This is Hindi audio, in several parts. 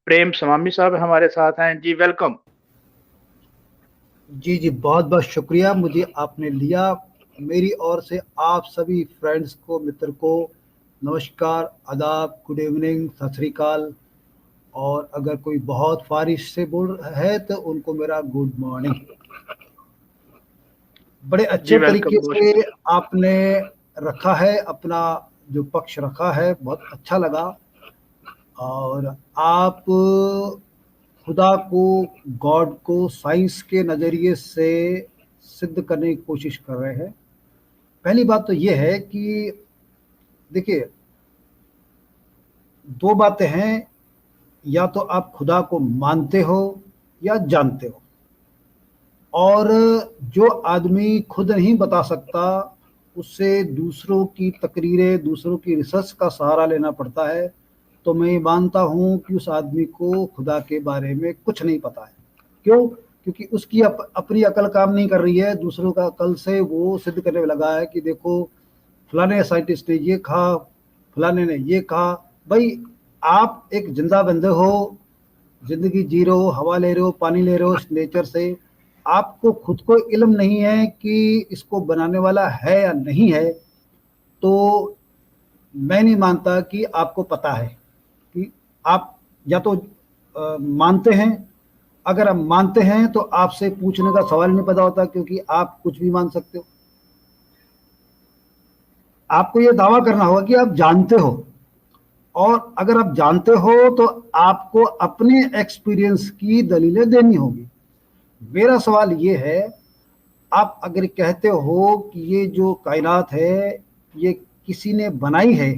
प्रेम समामी साहब हमारे साथ हैं जी, वेलकम। जी जी, बहुत बहुत शुक्रिया, मुझे आपने लिया। मेरी ओर से आप सभी फ्रेंड्स को, मित्र को नमस्कार, आदाब, गुड इवनिंग, सत श्री अकाल। और अगर कोई बहुत फारिश से बोल रहा है तो उनको मेरा गुड मॉर्निंग। बड़े जी अच्छे वेलकम, तरीके बहुत से शुक्रिया। आपने रखा है, अपना जो पक्ष रखा है बहुत अच्छा लगा। और आप खुदा को, गॉड को साइंस के नज़रिए से सिद्ध करने की कोशिश कर रहे हैं। पहली बात तो ये है कि देखिए, दो बातें हैं, या तो आप खुदा को मानते हो या जानते हो। और जो आदमी खुद नहीं बता सकता, उससे दूसरों की तकरीरें, दूसरों की रिसर्च का सहारा लेना पड़ता है। तो मैं मानता हूँ कि उस आदमी को खुदा के बारे में कुछ नहीं पता है। क्यों? क्योंकि उसकी अपनी अकल काम नहीं कर रही है, दूसरों का अकल से वो सिद्ध करने में लगा है कि देखो फलाने साइंटिस्ट ने ये कहा, फलाने ने ये कहा। भाई, आप एक जिंदा बंदे हो, जिंदगी जी रहे हो, हवा ले रहे हो, पानी ले रहे हो इस नेचर से। आपको खुद को इल्म नहीं है कि इसको बनाने वाला है या नहीं है, तो मैं नहीं मानता कि आपको पता है कि आप या तो मानते हैं। अगर आप मानते हैं तो आपसे पूछने का सवाल नहीं पैदा होता, क्योंकि आप कुछ भी मान सकते हो। आपको ये दावा करना होगा कि आप जानते हो। और अगर आप जानते हो तो आपको अपने एक्सपीरियंस की दलीलें देनी होगी। मेरा सवाल ये है, आप अगर कहते हो कि ये जो कायनात है ये किसी ने बनाई है,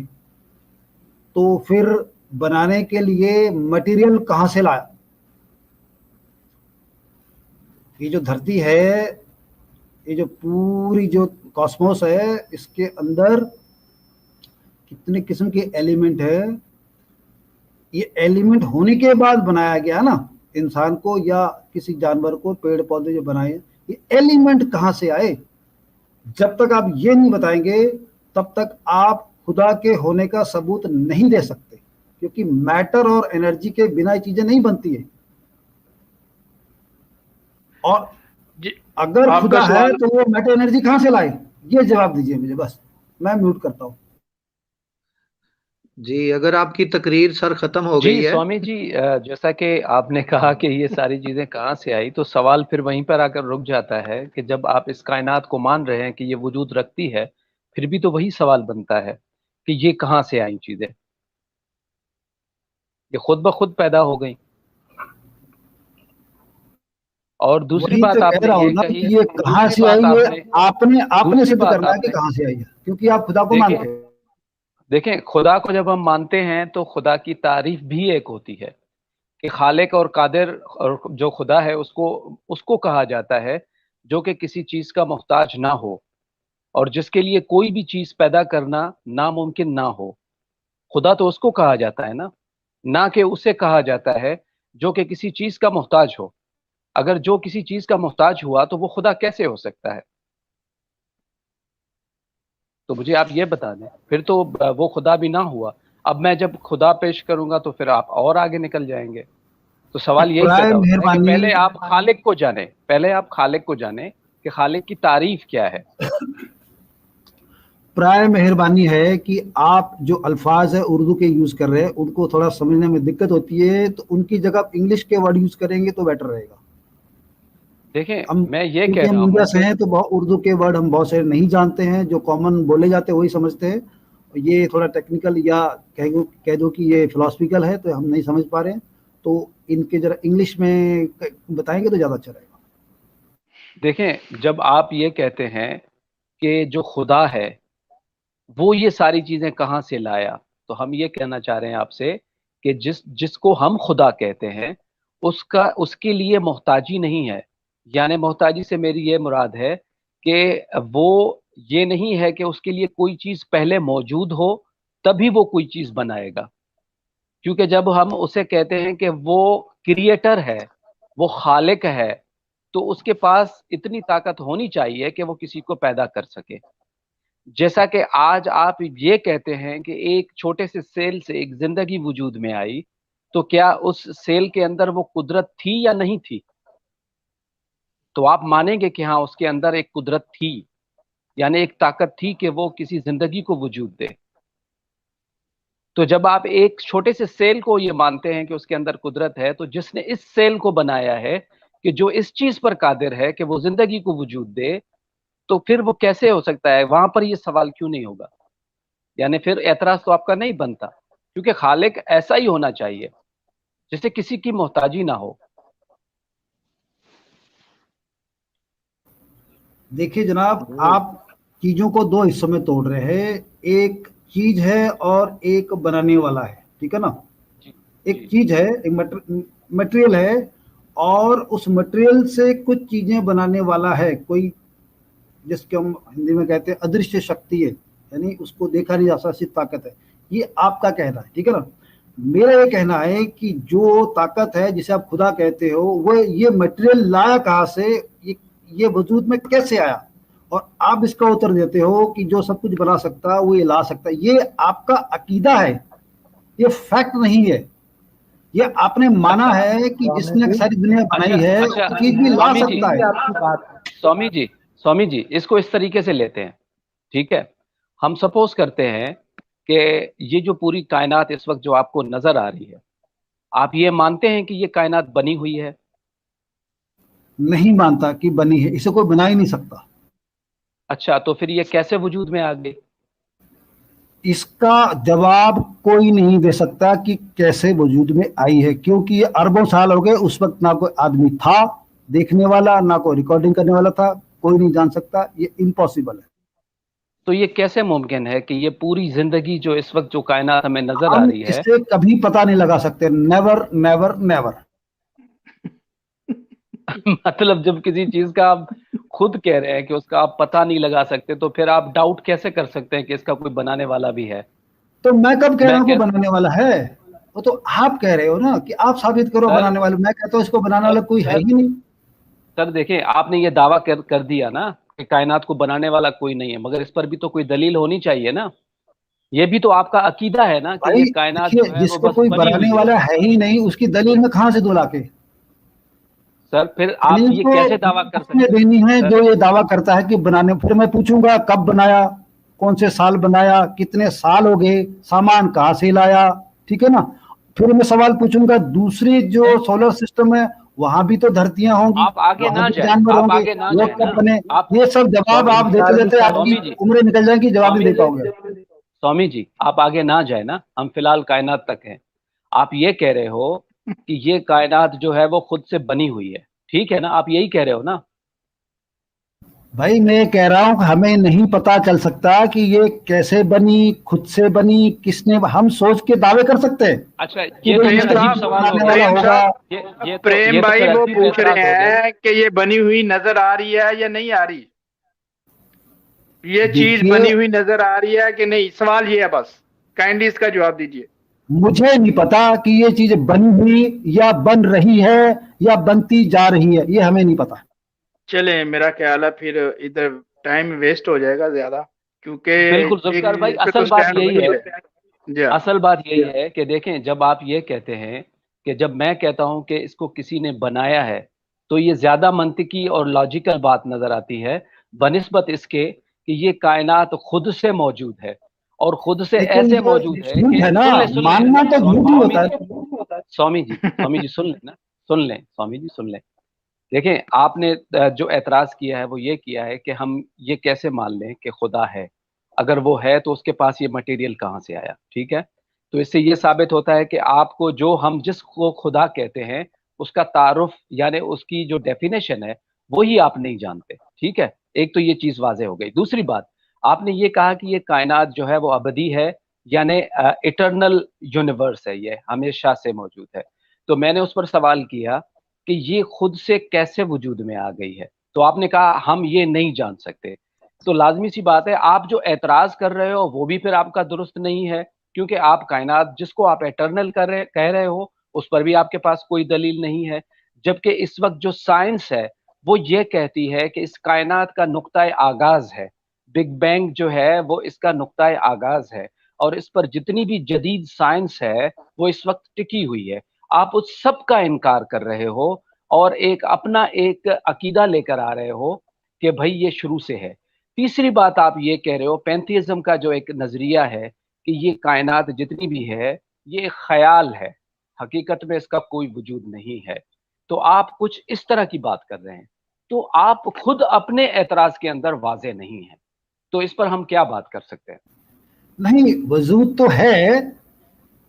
तो फिर बनाने के लिए मटेरियल कहाँ से लाया? ये जो धरती है, ये जो पूरी जो कॉस्मोस है, इसके अंदर कितने किस्म के एलिमेंट है। ये एलिमेंट होने के बाद बनाया गया ना इंसान को या किसी जानवर को, पेड़ पौधे जो बनाए, ये एलिमेंट कहाँ से आए? जब तक आप ये नहीं बताएंगे, तब तक आप खुदा के होने का सबूत नहीं दे सकते, क्योंकि मैटर और एनर्जी के बिना ये चीजें नहीं बनती है। और जी, अगर आपका खुदा है सवाल। तो वो मैटर एनर्जी कहाँ से लाए? ये जवाब दीजिए मुझे बस। मैं म्यूट करता हूँ। जी, अगर आपकी तकरीर सर खत्म हो गई जी है। स्वामी जी, जैसा कि आपने कहा कि ये सारी चीजें कहाँ से आई, तो सवाल फिर वहीं पर आकर रुक जाता है कि जब आप इस कायनात को मान रहे हैं कि ये वजूद रखती है, फिर भी तो वही सवाल बनता है कि ये कहाँ से आई चीजें। ये खुद ब खुद पैदा हो गई। और दूसरी वही तो बात कह आपने रहा हूँ ये ना कही, कि ये कहाँ दूसरी से आई, बात ये आपने आपने आपने दूसरी सिद्ध बात करना है कि आपने कहाँ से आई है, क्योंकि आप खुदा को देखें, मानते हो। देखें, खुदा को जब हम मानते हैं तो खुदा की तारीफ भी एक होती है कि खालिक और कादिर, और जो खुदा है उसको उसको कहा जाता है जो कि किसी चीज का मोहताज ना हो और जिसके लिए कोई भी चीज पैदा करना नामुमकिन ना हो। खुदा तो उसको कहा जाता है ना कि उसे कहा जाता है जो कि किसी चीज का मोहताज हो। अगर जो किसी चीज का मोहताज हुआ तो वो खुदा कैसे हो सकता है? तो मुझे आप ये बता दें, फिर तो वो खुदा भी ना हुआ। अब मैं जब खुदा पेश करूंगा तो फिर आप और आगे निकल जाएंगे। तो सवाल यही प्राय पैदा होता है कि मेहरबानी, पहले आप खालिक को जाने, पहले आप खालिक को जाने कि खालिक की तारीफ क्या है। प्राय मेहरबानी है कि आप जो अल्फाज है उर्दू के यूज कर रहे हैं उनको थोड़ा समझने में दिक्कत होती है, तो उनकी जगह आप इंग्लिश के वर्ड यूज करेंगे तो बेटर रहेगा। देखें, हम मैं ये क्योंकि कह हम रहा इंडिया हूं से कि हैं तो बहुत उर्दू के वर्ड हम बहुत सारे नहीं जानते हैं, जो कॉमन बोले जाते हैं वही समझते हैं। ये थोड़ा टेक्निकल या कह दो कि ये फिलोसफिकल है, तो हम नहीं समझ पा रहे हैं। तो इनके जरा इंग्लिश में बताएंगे तो ज़्यादा अच्छा रहेगा। देखें, जब आप ये कहते हैं कि जो खुदा है वो ये सारी चीजें कहां से लाया, तो हम ये कहना चाह रहे हैं आपसे कि जिसको हम खुदा कहते हैं उसका उसके लिए मोहताजी नहीं है। यानी मोहताजी से मेरी ये मुराद है कि वो ये नहीं है कि उसके लिए कोई चीज पहले मौजूद हो तभी वो कोई चीज बनाएगा। क्योंकि जब हम उसे कहते हैं कि वो क्रिएटर है, वो खालिक है, तो उसके पास इतनी ताकत होनी चाहिए कि वो किसी को पैदा कर सके। जैसा कि आज आप ये कहते हैं कि एक छोटे से सेल से एक जिंदगी वजूद में आई, तो क्या उस सेल के अंदर वो कुदरत थी या नहीं थी? तो आप मानेंगे कि हाँ उसके अंदर एक कुदरत थी, यानी एक ताकत थी कि वो किसी जिंदगी को वजूद दे। तो जब आप एक छोटे से सेल को ये मानते हैं कि उसके अंदर कुदरत है, तो जिसने इस सेल को बनाया है कि जो इस चीज पर कादिर है कि वो जिंदगी को वजूद दे, तो फिर वो कैसे हो सकता है? वहां पर ये सवाल क्यों नहीं होगा? यानी फिर एतराज तो आपका नहीं बनता, क्योंकि खालिक ऐसा ही होना चाहिए जिससे किसी की मोहताजी ना हो। देखिए जनाब, आप चीजों को दो हिस्सों में तोड़ रहे हैं। एक चीज है और एक बनाने वाला है, ठीक है ना। जी एक जी चीज है, एक मटेरियल है, और उस मटेरियल से कुछ चीजें बनाने वाला है कोई, जिसके हम हिंदी में कहते हैं अदृश्य शक्ति है, यानी उसको देखा नहीं जा सकता, सिर्फ ताकत है। ये आपका कहना है, ठीक है ना। मेरा ये कहना है कि जो ताकत है जिसे आप खुदा कहते हो, वो ये मटेरियल लाया कहाँ से, ये वजूद में कैसे आया, और आप इसका उत्तर देते हो कि जो सब कुछ बना सकता है वो ये ला सकता है। ये आपका अकीदा है, ये फैक्ट नहीं है। ये आपने माना अच्छा है कि जिसने सारी दुनिया अच्छा बनाई है अच्छा, वो चीज भी ला स्वामी जी, सकता है। आपकी बात स्वामी जी, स्वामी जी, इसको इस तरीके से लेते हैं, ठीक है। हम सपोज करते हैं कि ये जो पूरी कायनात इस वक्त जो आपको नजर आ रही है, आप ये मानते हैं कि ये कायनात बनी हुई है? नहीं मानता कि बनी है, इसे कोई बना ही नहीं सकता। अच्छा, तो फिर ये कैसे वजूद में आ गई? इसका जवाब कोई नहीं दे सकता कि कैसे वजूद में आई है, क्योंकि ये अरबों साल हो गए, उस वक्त ना कोई आदमी था देखने वाला, ना कोई रिकॉर्डिंग करने वाला था, कोई नहीं जान सकता, ये इम्पॉसिबल है। तो ये कैसे मुमकिन है कि ये पूरी जिंदगी जो इस वक्त जो कायनात हमें नजर आ हम रही है? इसे कभी पता नहीं लगा सकते, नेवर नेवर नेवर। मतलब जब किसी चीज का आप खुद कह रहे हैं कि उसका आप पता नहीं लगा सकते, तो फिर आप डाउट कैसे कर सकते हैं कि इसका कोई बनाने वाला भी है? तो मैं कब कह रहा मैं हूँ कि कह बनाने वाला है? वो तो आप कह रहे हो ना कि आप साबित करो सर बनाने वाले। मैं कहता हूँ इसको बनाने सर वाला कोई है सर ही नहीं। सर देखें, आपने ये दावा कर दिया ना कि कायनात को बनाने वाला कोई नहीं है, मगर इस पर भी तो कोई दलील होनी चाहिए ना। ये भी तो आपका अकीदा है ना कि भाई ये कायनात देखिए, जो है वो जिसको बस कोई बनी बनाने हुई है। वाला है ही नहीं, उसकी दलील में कहाँ से दूं लाके? सर फिर आप दलील ये तो कैसे दावा कर उसने सकते हैं? देनी है सर जो ये दावा करता है कि बनाने। फिर मैं पूछूंगा कब बनाया, कौन से साल बनाया, कितने साल हो गए, सामान कहाँ से लाया, ठीक है ना। फिर मैं सवाल पूछूंगा दूसरी जो सोलर सिस्टम है, वहां भी तो धरतियां होंगी, आप आगे वहां ना भी जाए, जानवर आप होंगे, आगे ना वो जाए कब ना। बने? आप ये सब जवाब स्वामी आप जी, देते देते स्वामी आपकी जी, उम्रें निकल जाएंगी, जवाब नहीं स्वामी दे जी, पाओगे। स्वामी जी, आप आगे ना जाए ना, हम फिलहाल कायनात तक हैं। आप ये कह रहे हो कि ये कायनात जो है वो खुद से बनी हुई है, ठीक है ना? आप यही कह रहे हो ना? भाई मैं कह रहा हूँ हमें नहीं पता चल सकता कि ये कैसे बनी, खुद से बनी, किसने। हम सोच के दावे कर सकते हैं अच्छा, कि ये भाई तो प्रेम फिर इसका अजीब साहब, सवाल हो बनाने गया। वाला प्रेम होगा। साहब, ये प्रेम तो भाई फिर वो अजीब पूछ एतराज रहे हो गया। हैं कि ये बनी हुई नजर आ रही है या नहीं आ रही, ये चीज देखिए, बनी हुई नजर आ रही है कि नहीं, सवाल ये है बस। काइंडली इसका जवाब दीजिए। मुझे नहीं पता कि ये चीज बनी हुई या बन रही है या बनती जा रही है, ये हमें नहीं पता। चले, मेरा ख्याल है फिर इधर टाइम वेस्ट हो जाएगा ज्यादा, क्योंकि बिल्कुल एक जुल्फकार भाई, चीज पे तो असल बात स्टैंड यही होना है, है। जी हाँ। असल बात यही है कि देखें, जब आप ये कहते हैं कि जब मैं कहता हूं कि इसको किसी ने बनाया है, तो ये ज्यादा मंतिकी और लॉजिकल बात नजर आती है बनिस्बत इसके कि ये कायनात खुद से मौजूद है, और खुद से लेकिन ऐसे ये मौजूद है झूठ कि है ना, सुन ले मानना तो झूठ ही स्वामी होता जी, है। स्वामी जी, स्वामी जी सुन लें ना, सुन लें स्वामी जी, सुन लें। देखें, आपने जो एतराज किया है वो ये किया है कि हम ये कैसे मान लें कि खुदा है? अगर वो है तो उसके पास ये मटेरियल कहाँ से आया? ठीक है, तो इससे ये साबित होता है कि आपको जो हम जिसको खुदा कहते हैं उसका तारुफ यानी उसकी जो डेफिनेशन है वही आप नहीं जानते। ठीक है, एक तो ये चीज वाजे हो गई। दूसरी बात, आपने ये कहा कि ये कायनात जो है वो अबदी है, यानी इटरनल यूनिवर्स है, ये हमेशा से मौजूद है। तो मैंने उस पर सवाल किया कि ये खुद से कैसे वजूद में आ गई है, तो आपने कहा हम ये नहीं जान सकते। तो लाजमी सी बात है, आप जो एतराज कर रहे हो वो भी फिर आपका दुरुस्त नहीं है, क्योंकि आप कायनात जिसको आप एटर्नल कह रहे हो उस पर भी आपके पास कोई दलील नहीं है। जबकि इस वक्त जो साइंस है वो ये कहती है कि इस कायनात का नुक्ता आगाज है, बिग बैंग जो है वो इसका नुक्ता आगाज है, और इस पर जितनी भी जदीद साइंस है वो इस वक्त टिकी हुई है, आप उस सब का इनकार कर रहे हो और एक अपना एक अकीदा लेकर आ रहे हो कि भाई ये शुरू से है। तीसरी बात आप ये कह रहे हो पैंथीइज्म का जो एक नजरिया है कि ये कायनात जितनी भी है ये एक ख्याल है, हकीकत में इसका कोई वजूद नहीं है। तो आप कुछ इस तरह की बात कर रहे हैं, तो आप खुद अपने एतराज के अंदर वाजे नहीं है, तो इस पर हम क्या बात कर सकते हैं? नहीं, वजूद तो है,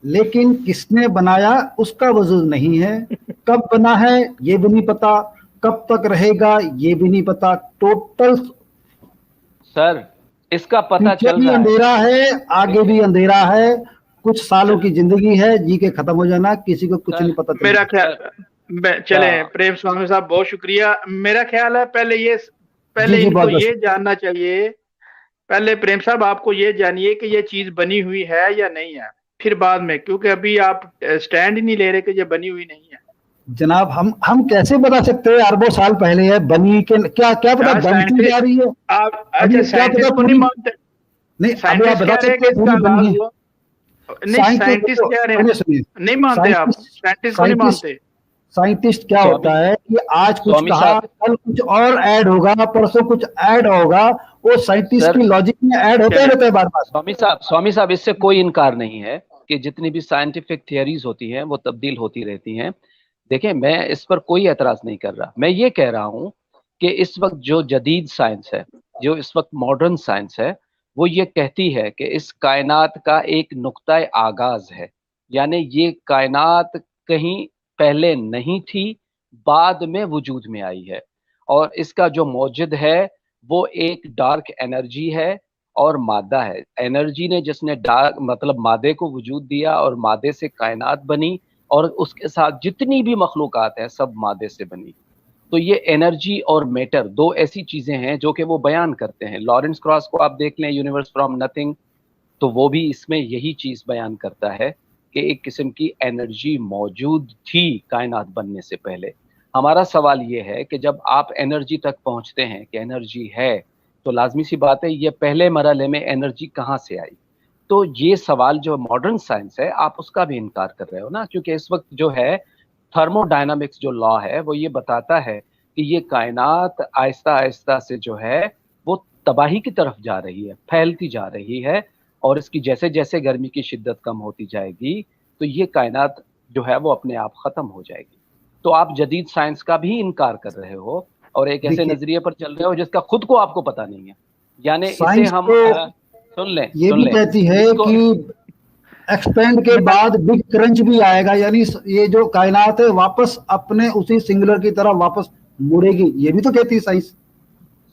लेकिन किसने बनाया उसका वजूद नहीं है। कब बना है ये भी नहीं पता, कब तक रहेगा ये भी नहीं पता। टोटल सर इसका पता पीछे चल भी रहा है। अंधेरा है, आगे भी अंधेरा है। कुछ सालों की जिंदगी है, जी के खत्म हो जाना, किसी को कुछ नहीं पता मेरा चलेगा। ख्याल चले प्रेम स्वामी साहब, बहुत शुक्रिया। मेरा ख्याल है पहले जी, इनको बहुत ये जानना चाहिए, पहले प्रेम साहब आपको ये जानिए कि ये चीज बनी हुई है या नहीं है, फिर बाद में, क्योंकि अभी आप स्टैंड ही नहीं ले रहे कि ये बनी हुई नहीं है। जनाब हम कैसे बता सकते हैं अरबों साल पहले है बनी के, क्या क्या पता बनती जा रही है। आप अभी अच्छा क्या पता साइंटिस्ट को नहीं मानते? नहीं, अभी आप साइंटिस्ट बता कह रहे हैं सकते कि हैं इसका पूरी बनी आगाज है। हुआ, नहीं साइंटिस्ट कह रहे हैं, नहीं मानते आप? साइंटिस्ट को नहीं मानते? साइंटिस्ट क्या होता है कि आज कुछ स्वामी कहा, साहब, कल कुछ और ऐड होगा, परसों कुछ ऐड होगा, वो साइंटिस्ट सर, की लॉजिक में ऐड होते रहता है बार बार। स्वामी साहब इससे कोई इनकार नहीं है कि जितनी भी साइंटिफिक थियरीज होती हैं वो तब्दील होती रहती हैं। देखिए मैं इस पर कोई एतराज नहीं कर रहा, मैं ये कह रहा हूं कि इस वक्त जो जदीद साइंस है, जो इस वक्त मॉडर्न साइंस है, वो ये कहती है कि इस कायनात का एक नुक्ता आगाज है, यानी ये कायनात कहीं पहले नहीं थी, बाद में वजूद में आई है, और इसका जो मौजूद है वो एक डार्क एनर्जी है और मादा है। एनर्जी ने जिसने डार्क मतलब मादे को वजूद दिया और मादे से कायनात बनी, और उसके साथ जितनी भी मखलूकात हैं सब मादे से बनी। तो ये एनर्जी और मैटर दो ऐसी चीजें हैं जो कि वो बयान करते हैं। लॉरेंस क्रॉस को आप देख लें, यूनिवर्स फ्रॉम नथिंग, तो वो भी इसमें यही चीज बयान करता है कि एक किस्म की एनर्जी मौजूद थी कायनात बनने से पहले। हमारा सवाल ये है कि जब आप एनर्जी तक पहुंचते हैं कि एनर्जी है, तो लाजमी सी बात है ये पहले मरहले में एनर्जी कहाँ से आई। तो ये सवाल जो मॉडर्न साइंस है आप उसका भी इनकार कर रहे हो ना, क्योंकि इस वक्त जो है थर्मोडायनामिक्स जो लॉ है वो ये बताता है कि ये कायनात आहिस्ता आहिस्ता से जो है वो तबाही की तरफ जा रही है, फैलती जा रही है, और इसकी जैसे जैसे गर्मी की शिद्दत कम होती जाएगी तो ये कायनात जो है वो अपने आप खत्म हो जाएगी। तो आप जदीद साइंस का भी इनकार कर रहे हो और एक ऐसे नजरिए पर चल रहे हो जिसका खुद को आपको पता नहीं है। यानी इसे हम सुन लें, ये भी कहती है कि एक्सपेंड के बाद बिग क्रंच भी आएगा, यानी ये जो कायनात है वापस अपने उसी सिंगुलर की तरह वापस मुड़ेगी, ये भी तो कहती है साइंस।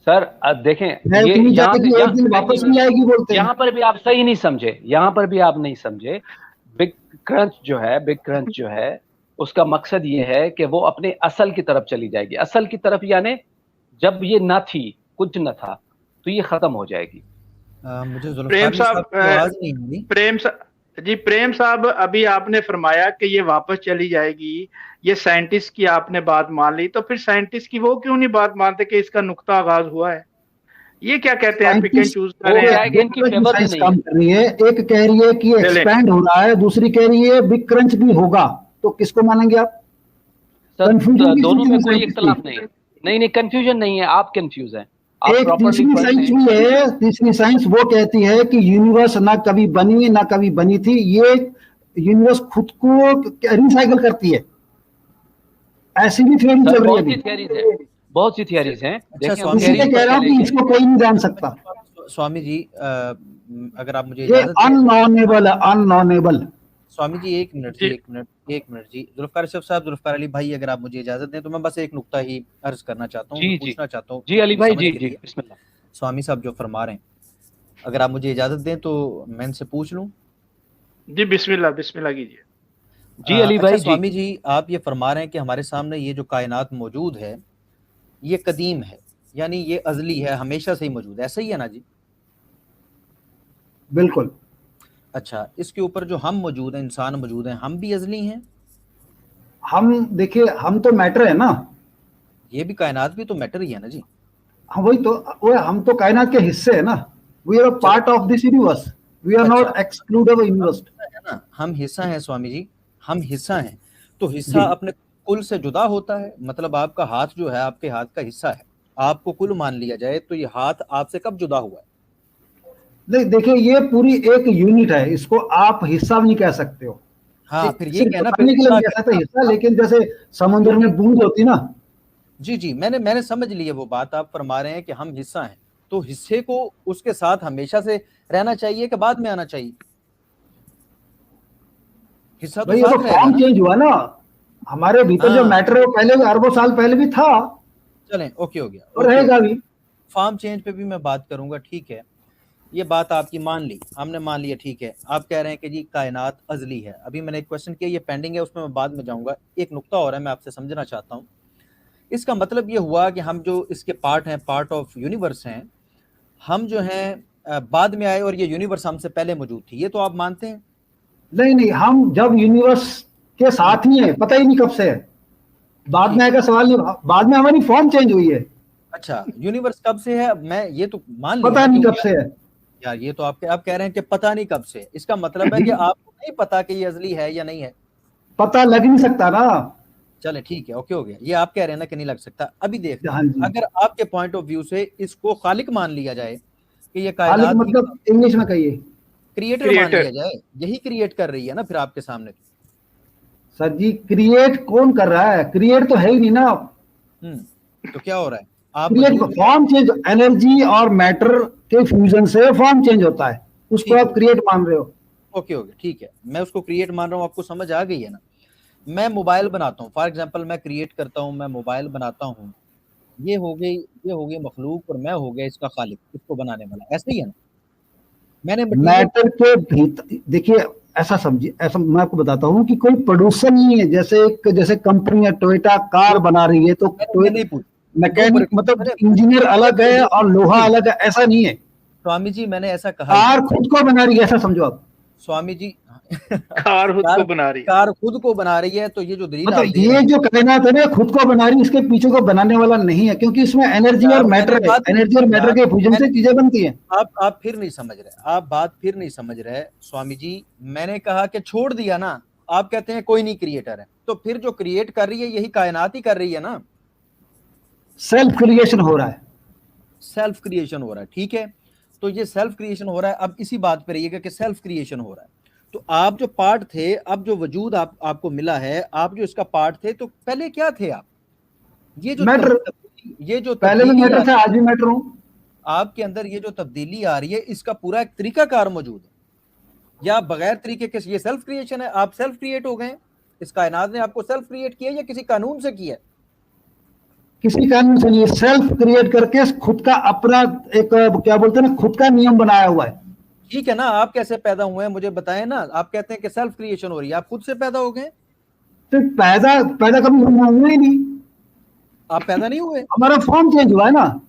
सर देखें, ये एक दिन वापस भी आएगी बोलते हैं। यहाँ पर भी आप सही नहीं समझे, यहाँ पर भी आप नहीं समझे। बिग क्रंच जो है उसका मकसद ये है कि वो अपने असल की तरफ चली जाएगी। असल की तरफ यानी जब ये ना थी, कुछ न था, तो ये खत्म हो जाएगी। मुझे प्रेम साहब अभी आपने फरमाया कि ये वापस चली जाएगी, ये साइंटिस्ट की आपने बात मान ली, तो फिर साइंटिस्ट की वो क्यों नहीं बात मानते कि इसका नुक्ता आगाज हुआ है? ये क्या कहते हैं, पिक एंड चूज कर रहे हैं? इनकी फेवर नहीं काम कर रही है, एक कह रही है कि एक्सपैंड हो रहा है, दूसरी कह रही है बिग क्रंच भी होगा, तो किसको मानेंगे आप? कंफ्यूजन दोनों में कोई इख्तलाफ नहीं, कंफ्यूजन नहीं है, आप कंफ्यूज हैं। एक तीसरी साइंस भी है, तीसरी साइंस वो कहती है कि यूनिवर्स ना कभी बनी ना कभी बनी थी, ये यूनिवर्स खुद को रिसाइकिल करती है, ऐसी भी थ्योरी चल रही है। बहुत सी थियरीज हैं। इसलिए कह रहा हूं कि इसको कोई नहीं जान सकता। स्वामी जी अगर आप मुझे ये अननोनेबल है, अननोनेबल। स्वामी जी एक मिनट जी, जुल्फकार साहब, अली भाई, अगर आप मुझे इजाजत दें तो मैं बस एक नुक्ता ही अर्ज करना चाहता हूँ, पूछना चाहता हूँ। जी अली भाई, जी बिस्मिल्लाह। स्वामी साहब जो फरमा रहे हैं, अगर आप मुझे इजाजत दें तो मैं इनसे पूछ लूं। जी बिस्मिल्लाह कीजिए। जी अली भाई। स्वामी जी आप ये फरमा रहे हैं कि हमारे सामने ये जो कायनात मौजूद है ये कदीम है, यानी ये अजली है, हमेशा से ही मौजूद है, ऐसा ही है ना जी? बिल्कुल। अच्छा, इसके ऊपर जो हम मौजूद हैं, इंसान मौजूद हैं, हम भी अजली हैं? हम देखिए, हम तो मैटर है ना, ये भी कायनात भी तो मैटर ही है ना जी। हाँ वही तो, वो हम तो कायनात के हिस्से है ना, we are part of this universe. We are not अच्छा। Exclude of universe. है ना, हम हिस्सा हैं स्वामी जी, हम हिस्सा हैं, तो हिस्सा अपने कुल से जुदा होता है? मतलब आपका हाथ जो है आपके हाथ का हिस्सा है, आपको कुल मान लिया जाए तो ये हाथ आपसे कब जुदा हुआ है? नहीं देखिए, ये पूरी एक यूनिट है, इसको आप हिस्सा नहीं कह सकते हो। हाँ, फिर ये सिर्फ कहना बताने के लिए नहीं फिर कह सकते हिस्सा, लेकिन जैसे समुद्र में बूंद होती ना। जी जी, मैंने समझ लिया वो बात। आप फरमा रहे हैं कि हम हिस्सा हैं, तो हिस्से को उसके साथ हमेशा से रहना चाहिए कि बाद में आना चाहिए? हिस्सा तो भाई ये तो साथ रहेगा फॉर्म ना। चेंज हुआ ना, हमारे भीतर जो हाँ, मैटर है वो पहले अरबों साल पहले भी था चलें, ओके हो गया, और ओके हो रहेगा गया। भी। फॉर्म चेंज पे भी मैं बात करूंगा, ठीक है, ये बात आपकी मान ली, हमने मान लिया, ठीक है। आप कह रहे हैं कि जी कायनात अजली है। अभी मैंने एक क्वेश्चन किया, ये पेंडिंग है, उसमें मैं बाद में जाऊंगा। एक नुक्ता और है, मैं आपसे समझना चाहता हूँ। इसका मतलब ये हुआ कि हम जो इसके पार्ट हैं, पार्ट ऑफ यूनिवर्स हैं, हम जो हैं बाद में आए और ये यूनिवर्स हमसे पहले मौजूद थी, ये तो आप मानते हैं? नहीं नहीं, हम जब यूनिवर्स के साथ ही है, पता ही नहीं कब से है, बाद में आएगा सवाल नहीं, बाद में हमारी फॉर्म चेंज हुई है। अच्छा, यूनिवर्स कब से है? मैं ये तो मान लिया पता ना, नहीं कब क्योंकि से है। यार ये तो आप कह रहे हैं कि पता नहीं कब से, इसका मतलब है कि आपको नहीं पता कि ये अजली है या नहीं है। पता लग नहीं सकता ना। चले ठीक है, ओके हो गया। ये आप कह रहे हैं ना कि नहीं लग सकता। अभी देखते हाँ हैं, जी। अगर आपके पॉइंट ऑफ व्यू से इसको खालिक मान लिया जाए कि ये खालिक कायनात मतलब इंग्लिश में कहिए। क्रिएटर मान लिया जाए, यही क्रिएट कर रही है ना फिर आपके सामने। सर जी, क्रिएट कौन कर रहा है? क्रिएट तो है ही नहीं ना। तो क्या हो रहा है? आप क्रिएट फॉर्म चेंज, एनर्जी और मैटर के फ्यूजन से फॉर्म चेंज होता है, उसको आप क्रिएट मान रहे हो। ओके ओके, ठीक है, मैं उसको क्रिएट मान रहा हूँ, आपको समझ आ गई है ना। मैं मोबाइल बनाता हूँ, फॉर एग्जांपल मैं क्रिएट करता हूँ, मैं मोबाइल बनाता हूँ, ये हो गई मखलूक और मैं हो गया इसका खालिक, इसको बनाने वाला, ऐसे ही है ना। मैंने मैटर के भीतर देखिए, ऐसा समझिए, ऐसा मैं आपको बताता हूँ कि कोई प्रोड्यूसर नहीं है। जैसे कंपनी है टोयोटा कार बना रही है, तो मैकेनिक मतलब इंजीनियर अलग है और लोहा अलग है, ऐसा नहीं है। स्वामी जी मैंने ऐसा कहा, कार खुद को बना रही है, ऐसा समझो आप। स्वामी जी कार खुद को बना रही है, कार खुद को बना रही है, तो ये जो दलील मतलब ये जो कायनात है ना खुद को बना रही है, इसके पीछे को बनाने वाला नहीं है, क्योंकि इसमें एनर्जी और मैटर है, एनर्जी और मैटर के फ्यूजन से चीजें बनती हैं। आप फिर नहीं समझ रहे, आप बात फिर नहीं समझ रहे स्वामी जी। मैंने कहा कि छोड़ दिया ना, आप कहते हैं कोई नहीं क्रिएटर है, तो फिर जो क्रिएट कर रही है यही कायनात ही कर रही है ना। सेल्फ क्रिएशन हो रहा है, सेल्फ क्रिएशन हो रहा है, ठीक है। तो ये सेल्फ क्रिएशन हो रहा है, अब इसी बात पे रहिएगा कि सेल्फ क्रिएशन हो रहा है, तो आप जो पार्ट थे, अब जो वजूद आपको मिला है, आप जो इसका पार्ट थे, तो पहले क्या थे आप? ये जो मैटर, पहले भी मैटर थे, आज भी मैटर हूं। आपके अंदर ये जो तब्दीली आ रही है, इसका पूरा एक तरीकाकार मौजूद है, या बगैर तरीके के ये सेल्फ क्रिएशन है? आप सेल्फ क्रिएट हो गए, इस कायनात ने आपको सेल्फ क्रिएट किया या किसी कानून से किया? किसी कानून से नहीं, सेल्फ क्रिएट करके खुद का अपना एक क्या बोलते हैं ना, खुद का नियम बनाया हुआ है। ठीक है ना, आप कैसे पैदा हुए हैं मुझे बताएं ना। आप कहते हैं कि सेल्फ क्रिएशन हो रही है, आप खुद से पैदा हो गए? तो पैदा कभी हुए ही नहीं, आप पैदा नहीं हुए, हमारा फॉर्म चेंज हुआ है ना।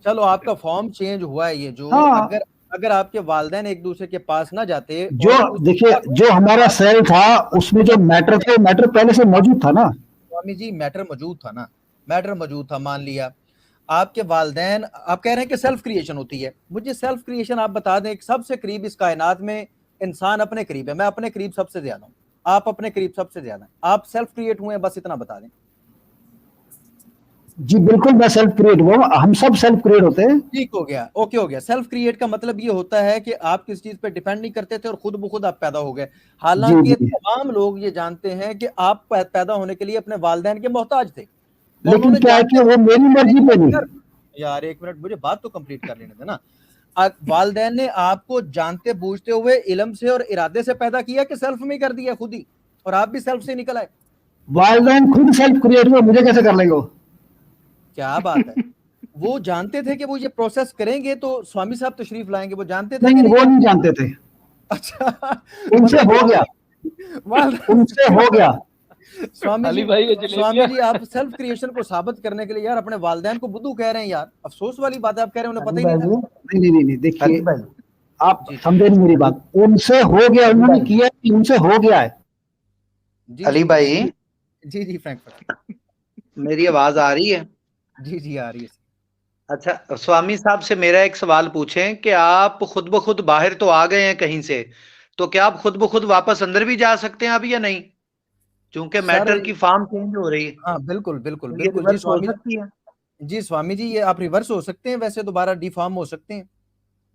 चलो आपका फॉर्म चेंज हुआ है, ये जो हाँ। अगर आपके वालिदैन एक दूसरे के पास ना जाते, जो देखिए, जो हमारा सेल था उसमें जो मैटर थे, मैटर पहले से मौजूद था ना। स्वामी जी मैटर मौजूद था ना, मैटर मौजूद था, मान लिया। आपके वालिदैन, आप कह रहे हैं कि सेल्फ क्रिएशन होती है, मुझे सेल्फ क्रिएशन आप बता दें। सबसे करीब इस कायनात में इंसान अपने करीब है, मैं अपने करीब सबसे ज्यादा हूँ, आप अपने करीब सबसे ज्यादा हैं, आप सेल्फ क्रिएट हुए हैं, बस इतना बता दें। जी बिल्कुल, मैं सेल्फ क्रिएट हुआ, हम सब सेल्फ क्रिएट होते हैं। ठीक हो गया, ओके हो गया। सेल्फ क्रिएट का मतलब ये होता है कि आप किस चीज पे डिपेंड नहीं करते थे और खुद ब खुद आप पैदा हो गए। हालांकि तमाम लोग ये जानते हैं कि आप पैदा होने के लिए अपने वालिदैन के मोहताज थे, लेकिन क्या है कि वो मेरी मर्जी पे नहीं। यार एक मिनट, मुझे बात तो कंप्लीट कर लेने देना। वालिदैन ने आपको जानते बूझते हुए इल्म से और इरादे से पैदा किया कि सेल्फ में कर दिया खुद ही, और आप भी सेल्फ से निकल आए? वालिदैन खुद सेल्फ क्रिएट हुए, मुझे कैसे कर लेंगे? क्या बात है, वो जानते थे कि वो ये प्रोसेस करेंगे, तो स्वामी साहब तशरीफ लाएंगे, वो जानते थे? नहीं, वो नहीं जानते थे। अच्छा, उनसे हो गया, उनसे हो गया। स्वामी जी आप सेल्फ क्रिएशन को साबित करने के लिए यार अपने वालिदैन को बुद्धू कह रहे हैं यार, अफसोस वाली बात है, आप कह रहे हैं उन्हें पता ही नहीं था। नहीं, देखिए आप समझे नहीं मेरी बात, उनसे हो गया, उन्होंने किया, उनसे हो गया है। अली भाई, जी फ्रैंक, मेरी आवाज आ रही है? जी आ रही है। अच्छा, स्वामी साहब से मेरा एक सवाल पूछें कि आप खुद ब खुद बाहर तो आ गए हैं कहीं से, तो क्या आप खुद ब खुद वापस अंदर भी जा सकते हैं अभी या नहीं? क्योंकि सर मैटर की फॉर्म चेंज हो रही है, हाँ बिल्कुल बिल्कुल तो ये बिल्कुल जी रिवर्स हो स्वामी सकती है। जी। स्वामी जी ये आप रिवर्स हो सकते हैं, वैसे दोबारा डिफॉर्म हो सकते हैं,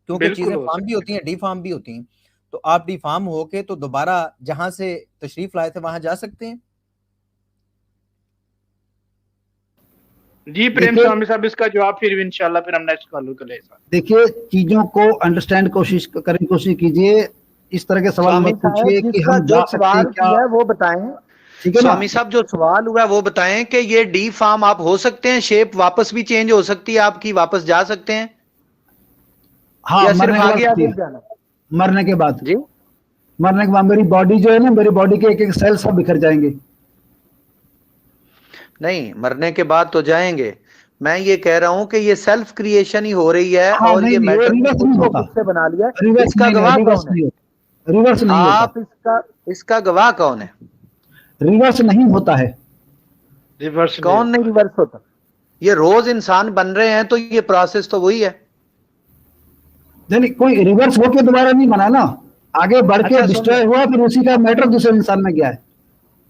क्योंकि बिल्कुल चीजें हो फॉर्म भी सकते होती हैं डिफॉर्म भी होती हैं। तो आप डिफॉर्म होके तो दोबारा जहां से तशरीफ लाए थे वहां जा सकते हैं। हैं। जी प्रेम देखिए स्वामी साहब, इसका जवाब फिर इंशाल्लाह फिर हम नेक्स्ट कॉल करेंगे। देखिए, चीजों को अंडरस्टैंड कोशिश कीजिए। इस तरह के सवाल स्वामी मत साहब पूछिए कि जिसका हम जो जा सकते हैं सवाल क्या। किया है वो बताएं। ठीक है ना? स्वामी साहब जो सवाल हुआ है वो बताएं कि ये डी फॉर्म आप हो सकते हैं, शेप वापस भी चेंज हो सकती है आपकी, वापस जा सकते हैं, हाँ, या मरने सिर्फ के बाद आगे होती आगे है। जाना? मरने के बाद जी मरने के बाद मेरी बॉडी जो है ना, मेरी बॉडी के एक एक सेल सब बिखर जाएंगे। नहीं, मरने के बाद तो जाएंगे। मैं ये कह रहा हूं कि ये सेल्फ क्रिएशन ही हो रही है हाँ, और नहीं ये नहीं, वो मैटर ने रिवर्स खुद नहीं को होता। खुद से बना लिया। रिवर्स इसका नहीं, गवाह रिवर्स कौन है? नहीं होता। रिवर्स नहीं होता। आप इसका गवाह कौन है? रिवर्स नहीं होता है। रिवर्स नहीं कौन नहीं होता। रिवर्स होता? ये रोज इंसान बन रहे हैं तो ये प्रोसेस तो वही है। नहीं, कोई रिवर्स होके दोबारा नहीं बना ना, आगे बढ़ के अच्छा सुन डिस्ट्रॉय लें, हुआ, फिर उसी का मैटर दूसरे इंसान में गया है।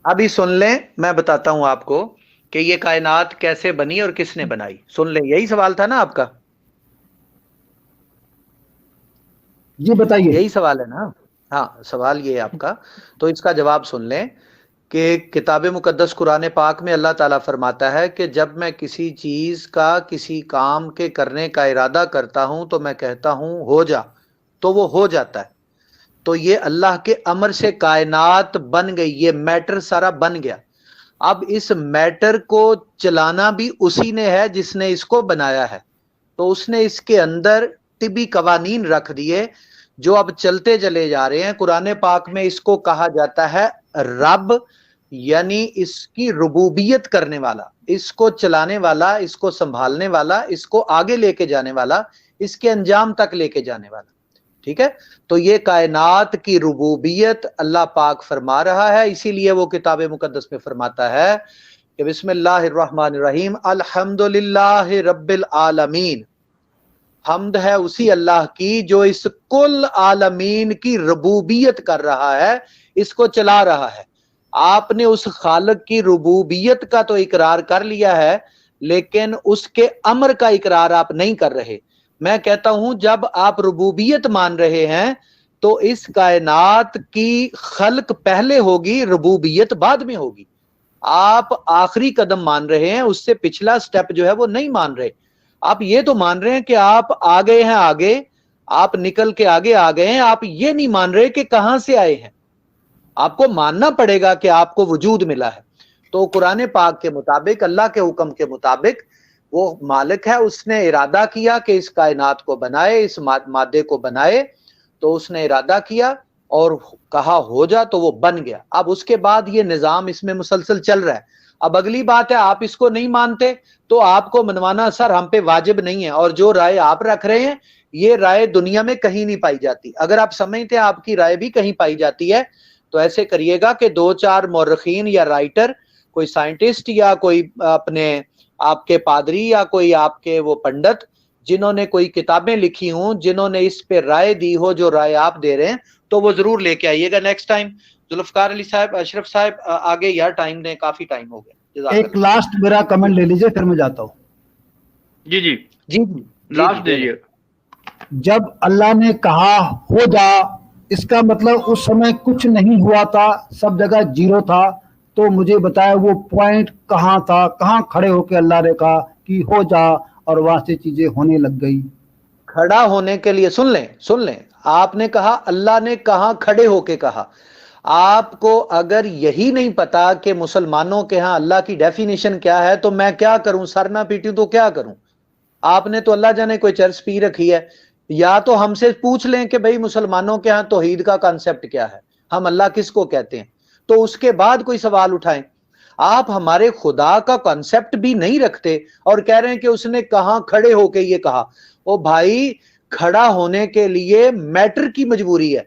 अभी सुन लें, मैं बताता हूं आपको कि ये कायनात कैसे बनी और किसने बनाई। सुन लें, यही सवाल था ना आपका? जी बताइए। यही सवाल है ना? हाँ, सवाल ये है आपका, तो इसका जवाब सुन लें कि किताब मुकद्दस कुरान पाक में अल्लाह ताला फरमाता है कि जब मैं किसी चीज का, किसी काम के करने का इरादा करता हूं तो मैं कहता हूं हो जा, तो वो हो जाता है। तो ये अल्लाह के अमर से कायनात बन गई, ये मैटर सारा बन गया। अब इस मैटर को चलाना भी उसी ने है जिसने इसको बनाया है। तो उसने इसके अंदर तिबी कवानीन रख दिए जो अब चलते चले जा रहे हैं। कुरान पाक में इसको कहा जाता है रब, यानी इसकी रुबूबियत करने वाला, इसको चलाने वाला, इसको संभालने वाला, इसको आगे लेके जाने वाला, इसके अंजाम तक लेके जाने वाला। ठीक है, तो ये कायनात की रुबूबियत अल्लाह पाक फरमा रहा है। इसीलिए वो किताब मुकद्दस में फरमाता है कि बिस्मिल्लाहिर्रहमानिर्रहीम अल्हम्दुलिल्लाहि रब्बिल आलमीन। हम्द है उसी अल्लाह की जो इस कुल आलमीन की रुबूबियत कर रहा है, इसको चला रहा है। आपने उस खालिक की रुबूबियत का तो इकरार कर लिया है, लेकिन उसके अमर का इकरार आप नहीं कर रहे। मैं कहता हूं जब आप रुबूबियत मान रहे हैं तो इस कायनात की खल्क पहले होगी, रुबूबियत बाद में होगी। आप आखिरी कदम मान रहे हैं, उससे पिछला स्टेप जो है वो नहीं मान रहे। आप ये तो मान रहे हैं कि आप आ गए हैं आगे, आप निकल के आगे आ गए हैं, आप ये नहीं मान रहे कि कहां से आए हैं। आपको मानना पड़ेगा कि आपको वजूद मिला है। तो कुरान पाक के मुताबिक, अल्लाह के हुक्म के मुताबिक, वो मालिक है, उसने इरादा किया कि इस कायनात को बनाए, इस मादे को बनाए, तो उसने इरादा किया और कहा हो जा, तो वो बन गया। अब उसके बाद ये निजाम इसमें मुसलसल चल रहा है। अब अगली बात है, आप इसको नहीं मानते तो आपको मनवाना सर हम पे वाजिब नहीं है, और जो राय आप रख रहे हैं ये राय दुनिया में कहीं नहीं पाई जाती। अगर आप समझते हैं आपकी राय भी कहीं पाई जाती है तो ऐसे करिएगा कि 2-4 मौरखीन या राइटर, कोई साइंटिस्ट या कोई अपने आपके पादरी या कोई आपके वो पंडित जिन्होंने कोई किताबें लिखी हों, जिन्होंने इस पे राय दी हो जो राय आप दे रहे हैं, तो वो जरूर लेके आइएगा नेक्स्ट टाइम। जुल्फकार अली साहब, अशरफ साहब आगे यार, टाइम दें, काफी टाइम हो गया। एक लास्ट मेरा कमेंट ले लीजिए, फिर मैं जाता हूँ। जी जी जी जी, लास्ट दीजिए। जब अल्लाह ने कहा हो जा, इसका मतलब उस समय कुछ नहीं हुआ था, सब जगह जीरो था। तो मुझे बताया वो पॉइंट कहाँ था, कहाँ खड़े होके अल्लाह ने कहा कि हो जा, और वहां से चीजें होने लग गई। खड़ा होने के लिए सुन लें, आपने कहा अल्लाह ने कहा खड़े होके कहा। आपको अगर यही नहीं पता कि मुसलमानों के यहाँ अल्लाह की डेफिनेशन क्या है, तो मैं क्या करूं, सर ना पीटूं तो क्या करूं। आपने तो अल्लाह जाने कोई चर्च पी रखी है। या तो हमसे पूछ लें कि भाई मुसलमानों के यहाँ तौहीद का कॉन्सेप्ट क्या है, हम अल्लाह किसको कहते हैं, तो उसके बाद कोई सवाल उठाएं। आप हमारे खुदा का कॉन्सेप्ट भी नहीं रखते और कह रहे हैं कि उसने कहां खड़े होके ये कहा। ओ भाई, खड़ा होने के लिए मैटर की मजबूरी है।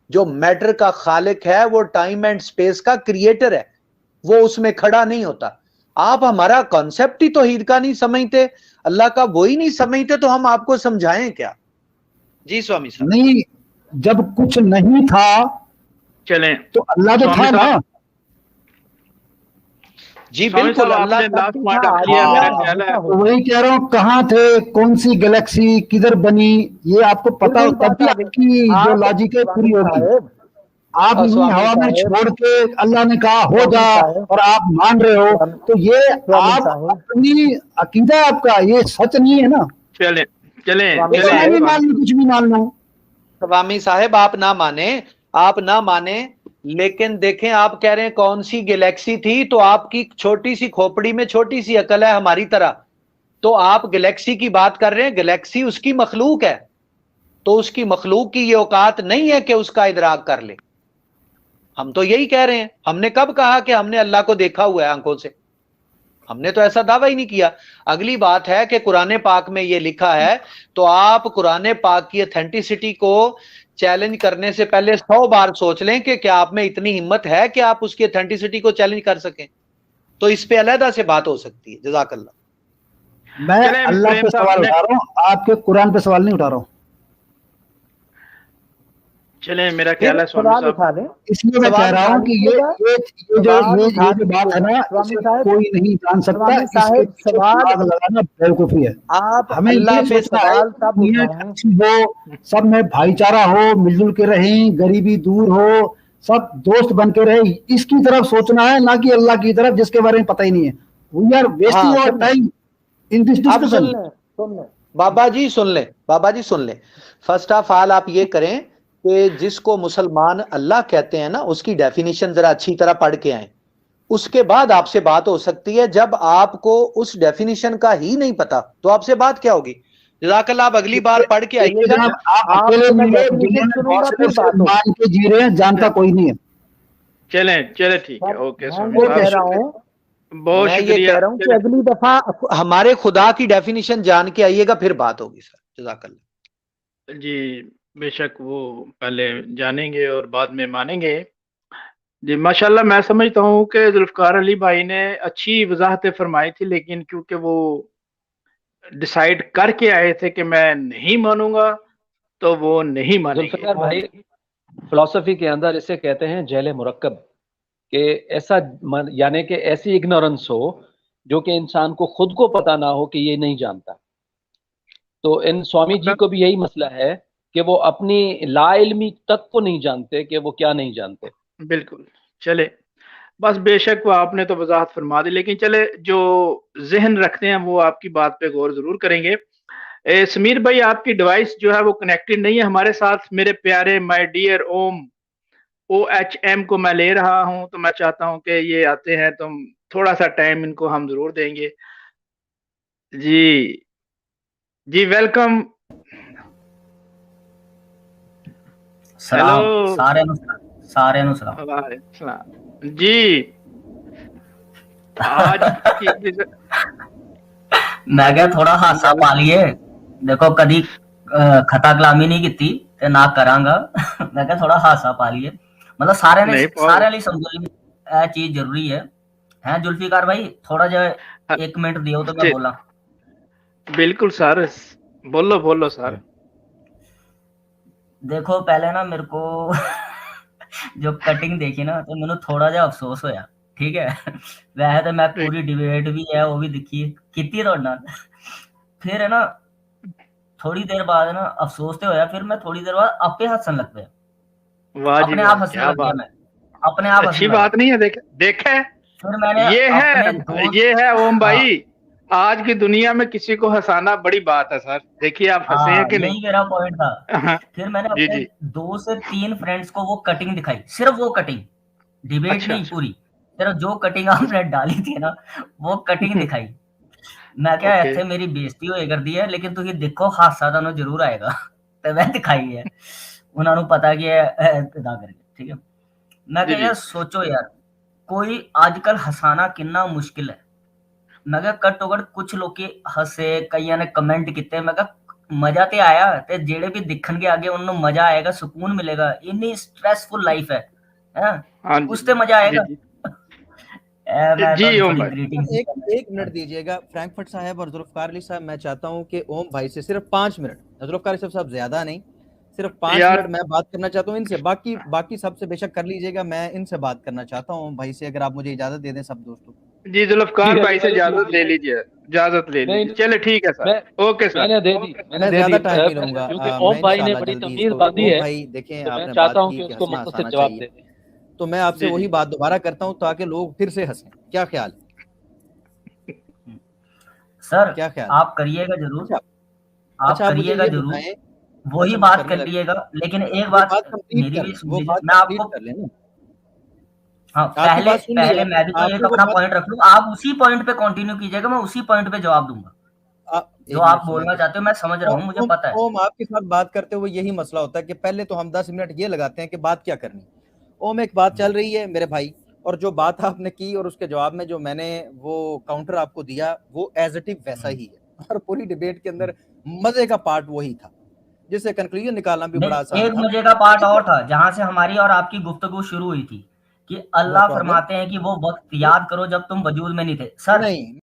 जो मैटर का खालिक है वो टाइम एंड स्पेस का क्रिएटर है, वो उसमें खड़ा नहीं होता। आप हमारा कॉन्सेप्ट ही तौहीद का नहीं समझते, अल्लाह का वो ही नहीं समझते तो हम आपको समझाएं क्या? जी स्वामी साहब। नहीं, जब कुछ नहीं था चलें तो अल्लाह तो स्वामी था ना। साहब, जी स्वामी बिल्कुल, साहब अल्लाह आपने तब लास्ट भी पॉइंट था, रख आज लिया, भी मेरा है, ख्याल है। हमेशा तो होगा। वही कह रहा हूँ, कहाँ थे, कौन सी गैलेक्सी किधर बनी, ये आपको पता हो बिल्कुल तब बात भी आ गई। आपकी जो आप लॉजिक है पूरी स्वामी होगी। साहब आप और यूं स्वामी हवा में साहब छोड़ के अल्लाह ने कहा हो स्वामी जा साहब और आप मान रहे हो, स्वामी तो ये स्वामी आप साहब अपनी अकीदा, आपका ये सच नहीं है ना। चलें चलें स्वामी देखो मैं चलें भी साहब मान लूं, कुछ भी मान लूं। स्वामी साहब आप ना माने, लेकिन देखें आप कह रहे हैं कौन सी गैलेक्सी थी, तो आपकी छोटी सी खोपड़ी में छोटी सी अकल है हमारी तरह, तो आप गैलेक्सी की बात कर रहे हैं। गैलेक्सी उसकी मखलूक है, तो उसकी मखलूक की ये औकात नहीं है कि उसका इदराक कर ले। हम तो यही कह रहे हैं। हमने कब कहा कि हमने अल्लाह को देखा हुआ है आंखों से? हमने तो ऐसा दावा ही नहीं किया। अगली बात है कि कुरान पाक में ये लिखा है, तो आप कुरान पाक की ऑथेंटिसिटी को चैलेंज करने से पहले 100 बार सोच लें कि क्या आप में इतनी हिम्मत है कि आप उसकी ऑथेंटिसिटी को चैलेंज कर सकें। तो इस पे अलहदा से बात हो सकती है। जज़ाकल्लाह। मैं चलें अल्लाह प्रेम पे साहब सवाल ने, उठा रहा हूँ, आपके कुरान पे सवाल नहीं उठा रहा हूँ। चलें मेरा फिर ख्याल है स्वामी सवाल साहब, उठा लें, इसलिए मैं कह सवाल रहा उठा हूँ कि ये लीजिएगा, ये सवाल उठा जो बात है लीजिएगा ना, स्वामी इसे साहब। कोई नहीं जान सकता, स्वामी इसके साहब पीछे सवाल दिमाग लगाना बेवकूफी है। आप हमें अल्लाह ये पे सोचना है सवाल कि तब दुनिया उठाएं। अच्छी हो, सब में भाईचारा हो, मिलजुल के रहें, गरीबी दूर हो, सब दोस्त बन के रहे, इसकी तरफ सोचना है, ना कि अल्लाह की तरफ जिसके बारे में पता ही नहीं है। वी आर वेस्टिंग हाँ आवर सुन टाइम इन दिस अब डिस्कशन। सुन लें बाबा जी, सुन लें। फर्स्ट ऑफ ऑल आप ये करें कि जिसको मुसलमान अल्लाह कहते हैं ना, उसकी डेफिनेशन जरा अच्छी तरह पढ़ के आए, उसके बाद आपसे बात हो सकती है। जब आपको उस डेफिनेशन का ही नहीं पता तो आपसे बात क्या होगी? जज़ाकल्लाह, आप अगली बार पढ़ के देखिए आइएगा, जनाब, आप अकेले आपसे मैं नहीं है, दुनिया डेफिनेशन में बहुत सुनूंगा, से फिर लोग सिर्फ बात होगी। मान के जी रहे हैं, जानता कोई नहीं है। चलें चलें ठीक है, सर ओके मैं स्वामी ये साहब, कह रहा हूँ बहुत मैं ये शुक्रिया। कह रहा हूँ कि चलें अगली दफा हमारे खुदा की डेफिनेशन जान के आइएगा, फिर बात होगी सर। जज़ाकल्लाह। जी, बेशक वो पहले जानेंगे और बाद में मानेंगे। जी माशाल्लाह, मैं समझता हूँ कि जुल्फ़िकार अली भाई ने अच्छी वजाहतें फरमाई थी, लेकिन क्योंकि वो डिसाइड करके आए थे कि मैं नहीं मानूंगा, तो वो नहीं मानेंगे। जुल्फिकार भाई, फिलॉसफी के अंदर इसे कहते हैं जेल मुरक्कब, कि ऐसा यानी कि ऐसी इग्नोरेंस हो जो कि इंसान को खुद को पता ना हो कि ये नहीं जानता। तो इन स्वामी जी को भी यही मसला है कि वो अपनी लाइल्मी तक को नहीं जानते कि वो क्या नहीं जानते। बिल्कुल, चले बस बेशक वो आपने तो वजाहत फरमा दी, लेकिन चले जो जहन रखते हैं वो आपकी बात पे गौर जरूर करेंगे। समीर भाई, आपकी डिवाइस जो है वो कनेक्टेड नहीं है हमारे साथ। मेरे प्यारे माय डियर ओम OHM को मैं ले रहा हूं, तो मैं चाहता हूं कि ये आते हैं, तो थोड़ा सा टाइम इनको हम जरूर देंगे। जी जी, वेलकम। हेलो, सलाम सारे नु सलाम। वालेकुम सलाम जी। आज की मैं क्या थोड़ा हासा पा लिए, देखो कदी खता कलामी नहीं की ते ना करांगा। मैं क्या थोड़ा हासा पा लिए, मतलब नहीं सारे लिए समझो ये चीज जरूरी है जुल्फिकार भाई, थोड़ा जो 1 मिनट दियो तो मैं बोला। बिल्कुल सर, बोलो बोलो सर। देखो पहले ना मेरे को जो कटिंग देखी ना तो मैंने थोड़ा जा अफसोस होया, ठीक है। वैसे तो मैं पूरी डिबेट भी है वो भी दिखी कितनी थोड़े नाल, फिर है ना थोड़ी देर बाद ना अफसोस तो होया, फिर मैं थोड़ी देर बाद आपे हंसन लग गया, वाह जी अपने वाह, आप हंसने क्या लग गया, बात, मैं अपने आप अच्छी हंसने लगा। बात नहीं है। देखा है, फिर मैंने अपने दोस्त, ये है ओम हाँ भाई, आज की दुनिया में किसी को हंसाना बड़ी बात है सर। देखिए आप हंसे हैं हाँ कि नहीं? यही मेरा पॉइंट था। हाँ, फिर मैंने जी अपने जी, 2 से 3 फ्रेंड्स को वो कटिंग दिखाई, सिर्फ वो कटिंग, डिबेट अच्छा नहीं अच्छा, पूरी, सिर्फ जो कटिंग आपने डाली थी ना वो कटिंग दिखाई। मैं क्या ओके ਇੱਥੇ मेरी बेइज्जती होए करदी है, लेकिन ਤੁਸੀਂ देखो हासा ਤੁਹਾਨੂੰ जरूर आएगा। ਤੇ मैं दिखाई है, ਉਹਨਾਂ ਨੂੰ ਪਤਾ ਕਿ ਇਹ ਇਦਾਂ ਕਰਕੇ, ठीक है। मैं जी क्या जी, यार सोचो यार, कोई आजकल हसाना कितना मुश्किल है। मैं क्या घट्टो घट कुछ लोग हसे, कईयां ने कमेंट किते, मैं क्या मजा ते आया, ते जेड़े भी दिखणगे आगे उन्हें मजा आएगा, सुकून मिलेगा। इन्नी स्ट्रेसफुल लाइफ है हाँ जी उस ते मजा जी आएगा। जी, मैं जी तो ओम थोड़ी भाई। ग्रीटिंग्स एक मिनट दीजिएगा फ्रैंकफर्ट साहब और जुल्फकार अली साहब, मैं चाहता हूं कि ओम भाई से सिर्फ 5 मिनट, जुल्फकार अली साहब ज्यादा नहीं, सिर्फ 5 यार मिनट मैं बात करना चाहता हूं इनसे। बाकी सबसे बेशक कर लीजिएगा, मैं इनसे बात करना चाहता हूँ ओम भाई से, अगर आप मुझे इजाजत दे दें सब दोस्तों। जी जुल्फकार ठीक है, भाई से मैंने इजाजत ले लीजिए, इजाजत ले नहीं लीजिए। चले ठीक है मैं सर, ओके सर। मैंने दे दी, मैंने मैं दे ज्यादा दी टाइम नहीं लूंगा, क्योंकि मैं ओम भाई ने इंशाल्लाह बड़ी जल्दी तमीज इसको, बांधी ओम है, भाई देखें तो मैं आपने चाहता बात हूँ की कि कि उसको हंसना मुख्तसर हंसाना जवाब चाहिए, दे दें। तो मैं आपसे जी वही जी बात दोबारा करता हूँ ताकि लोग फिर से हंसें। क्या ख्याल सर क्या ख्याल? आप करिएगा जरूर, अच्छा आप अच्छा, आप मुझे करिएगा ये जरूर, बताएं। वही अच्छा मैं बात करने कर लगा, लिएगा, लेकिन एक वो बात बात कंप्लीट मेरी कर भी लें, सुन वो लीजिए। बात मैं कंप्लीट आपको कर लें ना। हाँ आपकी पहले बात सुन ली पहले है, मैं भी तो आपने एक वो अपना बात, पॉइंट रख लूं, आप उसी पॉइंट पे कंटिन्यू कीजिएगा, मैं उसी पॉइंट पे जवाब दूंगा। जो एक आप मिनट बोलना सुने। चाहते हो मैं समझ रहा हूँ, मुझे ओम पता है। ओम आपके साथ बात करते हुए यही मसला होता है कि पहले तो हम 10 मिनट ये लगाते हैं कि बात क्या करनी। ओम एक बात चल रही है मेरे भाई, और जो बात आपने की और उसके जवाब में जो मैंने वो काउंटर आपको दिया वो एज इट इज वैसा ही है, और पूरी डिबेट के अंदर मजे का पार्ट वही था, जिससे कंक्लूजन निकालना भी बड़ा नहीं, आसान एक था। मजे का पार्ट और था जहां से हमारी और आपकी गुफ्तगू शुरू हुई थी कि नो अल्लाह प्रॉब्लम। फरमाते हैं कि वो वक्त याद करो जब तुम वजूद में नहीं थे। सर नहीं